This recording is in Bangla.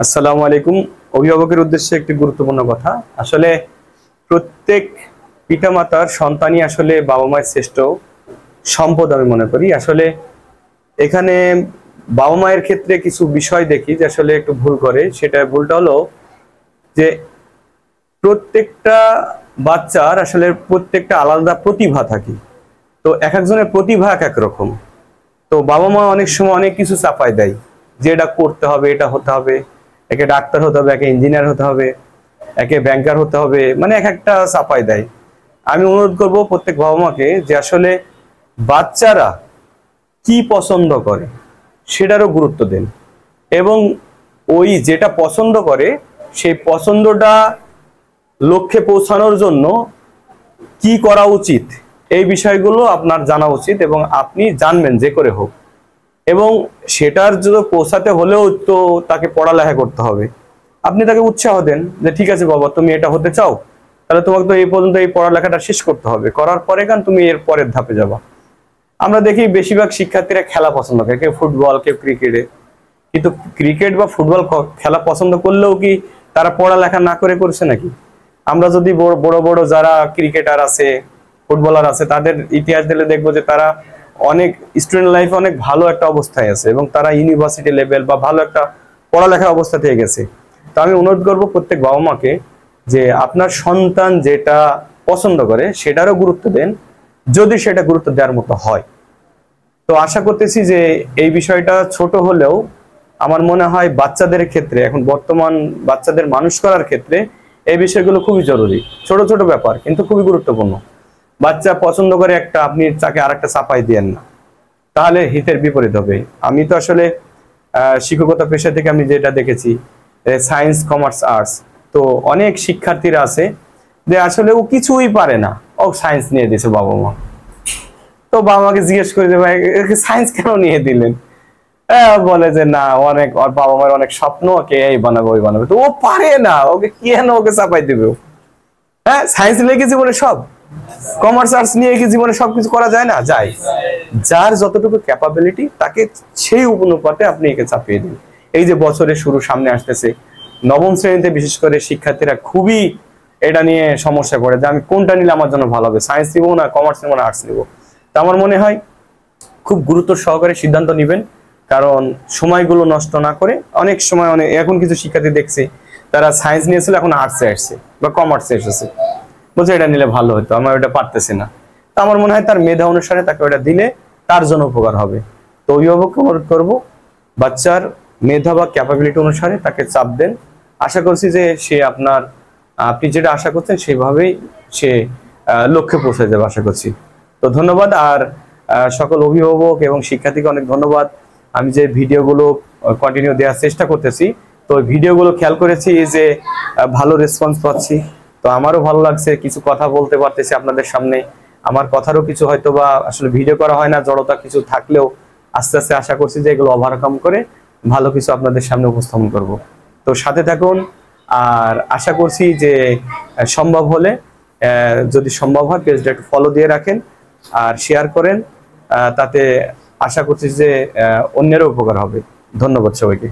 আসসালামু আলাইকুম। অভিভাবকের উদ্দেশ্যে একটি গুরুত্বপূর্ণ কথা। আসলে প্রত্যেক পিতামাতার সন্তানই আসলে বাবা মায়ের শ্রেষ্ঠ সম্পদ আমি মনে করি। আসলে এখানে বাবা মায়ের ক্ষেত্রে কিছু বিষয় দেখি যে আসলে একটু ভুল করে। ভুলটা হলো যে প্রত্যেকটা বাচ্চার আসলে প্রত্যেকটা আলাদা প্রতিভা থাকে। তো এক একজনের প্রতিভা এক এক রকম। তো বাবা মা অনেক সময় অনেক কিছু চাপায় দেয় যে এটা করতে হবে, এটা হতে হবে, একে ডাক্তার হতে হবে, একে ইঞ্জিনিয়ার হতে হবে, একে ব্যাংকার হতে হবে, মানে এক একটা চাপায় দেয়। আমি অনুরোধ করব প্রত্যেক বাবা মাকে যে আসলে বাচ্চারা কি পছন্দ করে সেটারও গুরুত্ব দেন, এবং ওই যেটা পছন্দ করে সেই পছন্দটা লক্ষ্যে পৌঁছানোর জন্য কি করা উচিত এই বিষয়গুলো আপনার জানা উচিত, এবং আপনি জানবেন যে করে হোক। এবং সেটার জন্য পৌঁছাতে হলেও তো তাকে পড়ালেখা করতে হবে। আপনি তাকে উৎসাহ দেন যে ঠিক আছে বাবা, তুমি এটা হতে চাও, তাহলে তোমাকে তো এই পর্যন্ত এই পড়ালেখাটা শেষ করতে হবে, করার পরে তুমি এর পরের ধাপে যাবা। আমরা দেখি বেশিরভাগ শিক্ষার্থীরা খেলা পছন্দ করে, কেউ ফুটবল, কেউ ক্রিকেটে। কিন্তু ক্রিকেট বা ফুটবল খেলা পছন্দ করলেও কি তারা পড়ালেখা না করে করছে নাকি? আমরা যদি বড় বড় যারা ক্রিকেটার আছে, ফুটবলার আছে, তাদের ইতিহাস দিলে দেখবো যে তারা অনেক স্টুডেন্ট লাইফে অনেক ভালো একটা অবস্থায় আছে, এবং তারা ইউনিভার্সিটি লেভেল বা ভালো একটা পড়ালেখার অবস্থা থেকে গেছে। তো আমি অনুরোধ করবো প্রত্যেক বাবা মাকে যে আপনার সন্তান যেটা পছন্দ করে সেটারও গুরুত্ব দেন, যদি সেটা গুরুত্ব দেওয়ার মতো হয়। তো আশা করতেছি যে এই বিষয়টা ছোট হলেও আমার মনে হয় বাচ্চাদের ক্ষেত্রে, এখন বর্তমান বাচ্চাদের মানুষ করার ক্ষেত্রে এই বিষয়গুলো খুবই জরুরি। ছোট ছোট ব্যাপার কিন্তু খুবই গুরুত্বপূর্ণ। বাচ্চা পছন্দ করে একটা, আপনি তাকে আর একটা চাপাই দিয়েন না, তাহলে হিতের বিপরীত হবে। আমি তো আসলে শিক্ষকতা পেশা থেকে আমি যেটা দেখেছি, সায়েন্স, কমার্স, আর্টস, তো অনেক শিক্ষার্থীরা আছে যে আসলে ও কিছুই পারে না, ও সায়েন্স নিয়ে দিয়েছে বাবা মা। তো বাবা মাকে জিজ্ঞেস করে যে ভাই সায়েন্স কেন নিয়ে দিলেন? বলে যে না, অনেক ওর বাবা মায়ের অনেক স্বপ্ন, ওকে এই বানাবে ওই বানাবে, তো ও পারে না, ওকে কেন ওকে চাপাই দেবে? হ্যাঁ, সায়েন্স নিয়ে কি জীবনে সব, কমার্স আর্টস নিয়ে কি জীবনে সবকিছু করা যায় না? যায়। যার যতটুকু ক্যাপাবিলিটি তাকে সেই অনুপাতে আপনি একে চাপিয়ে দিন। এই যে বছরের শুরু সামনে আসতেছে, নবম শ্রেণীতে বিশেষ করে শিক্ষার্থীরা খুবই এটা নিয়ে সমস্যায় পড়ে যে আমি কোনটা নিলে আমার জন্য ভালো হবে, সায়েন্স নিবো না কমার্স নিবো না আর্টস নিবো। তো আমার মনে হয় খুব গুরুত্ব সহকারে সিদ্ধান্ত নেবেন, কারণ সময়গুলো নষ্ট না করে। অনেক সময় এখন কিছু শিক্ষার্থী দেখছি তারা সায়েন্স নিয়েছিল, এখন আর্টসে আসছে বা কমার্সে এসেছে, বলছে এটা নিলে ভালো হতো, আমার ওটা পারতেছি না। তো আমার মনে হয় তার মেধা অনুসারে তাকে ওটা দিলে তার জন্য উপকার হবে। তো অভিভাবককে অনুরোধ করবো বাচ্চার মেধা বা ক্যাপাবিলিটি অনুসারে তাকে চাপ দেন। আশা করছি যে সে আপনি যেটা আশা করছেন সেভাবেই সে লক্ষ্যে পৌঁছে যাবে আশা করছি। তো ধন্যবাদ। আর সকল অভিভাবক এবং শিক্ষার্থীকে অনেক ধন্যবাদ। আমি যে ভিডিওগুলো কন্টিনিউ দেওয়ার চেষ্টা করতেছি, তো ওই ভিডিওগুলো খেয়াল করেছি যে ভালো রেসপন্স পাচ্ছি। তো আমারও ভালো লাগছে, কিছু কথা বলতে পারতেছি আপনাদের সামনে। আমার কথারও কিছু হয়তো বা আসলে ভিডিও করা হয় না, জড়তা কিছু থাকলেও আস্তে আস্তে আশা করছি যে এগুলো ওভারকাম করে ভালো কিছু আপনাদের সামনে উপস্থাপন করব। তো সাথে থাকুন, আর আশা করছি যে সম্ভব হলে, যদি সম্ভব হয়, পেজটা একটু ফলো দিয়ে রাখেন আর শেয়ার করেন। তাতে আশা করছি যে অন্যেরও উপকার হবে। ধন্যবাদ সবাইকে।